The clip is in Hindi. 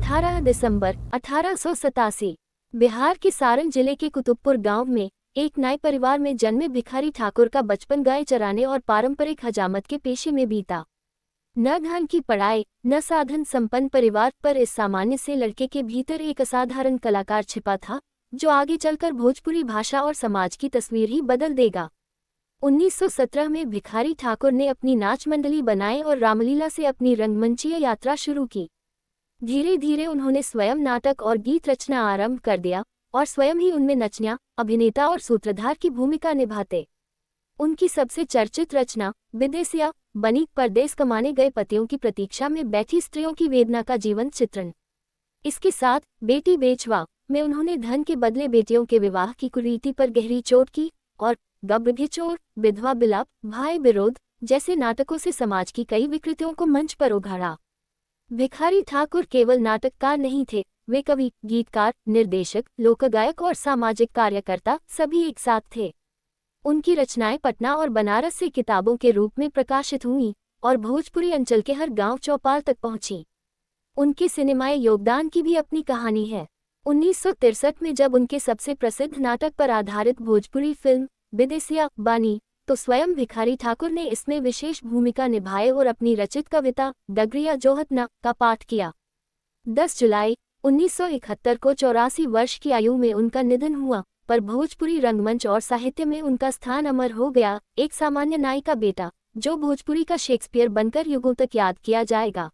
18 दिसंबर 1887 बिहार के सारण जिले के कुतुबपुर गांव में एक नाई परिवार में जन्मे भिखारी ठाकुर का बचपन गाय चराने और पारंपरिक हजामत के पेशे में बीता। न धन की पढ़ाई न साधन संपन्न परिवार पर इस सामान्य से लड़के के भीतर एक असाधारण कलाकार छिपा था, जो आगे चलकर भोजपुरी भाषा और समाज की तस्वीर ही बदल देगा। 1917 में भिखारी ठाकुर ने अपनी नाच मंडली बनाई और रामलीला से अपनी रंगमंचीय यात्रा शुरू की। धीरे धीरे उन्होंने स्वयं नाटक और गीत रचना आरंभ कर दिया और स्वयं ही उनमें नचनिया, अभिनेता और सूत्रधार की भूमिका निभाते। उनकी सबसे चर्चित रचना विदेसिया बनी परदेश कमाने गए पतियों की प्रतीक्षा में बैठी स्त्रियों की वेदना का जीवन चित्रण। इसके साथ बेटी बेचवा में उन्होंने धन के बदले बेटियों के विवाह की कुरीति पर गहरी चोट की और गब्र भिचोर, विधवा बिलाप, भाई विरोध जैसे नाटकों से समाज की कई विकृतियों को मंच पर उघाड़ा। भिखारी ठाकुर केवल नाटककार नहीं थे, वे कवि, गीतकार, निर्देशक, लोकगायक और सामाजिक कार्यकर्ता सभी एक साथ थे। उनकी रचनाएं पटना और बनारस से किताबों के रूप में प्रकाशित हुईं और भोजपुरी अंचल के हर गांव चौपाल तक पहुंची। उनके सिनेमाई योगदान की भी अपनी कहानी है। 1963 में जब उनके सबसे प्रसिद्ध नाटक पर आधारित भोजपुरी फिल्म विदेसिया बनी, तो स्वयं भिखारी ठाकुर ने इसमें विशेष भूमिका निभाई और अपनी रचित कविता डगरिया जोहत न का पाठ किया। 10 जुलाई 1971 को 84 वर्ष की आयु में उनका निधन हुआ, पर भोजपुरी रंगमंच और साहित्य में उनका स्थान अमर हो गया। एक सामान्य नाई का बेटा, जो भोजपुरी का शेक्सपियर बनकर युगों तक याद किया जाएगा।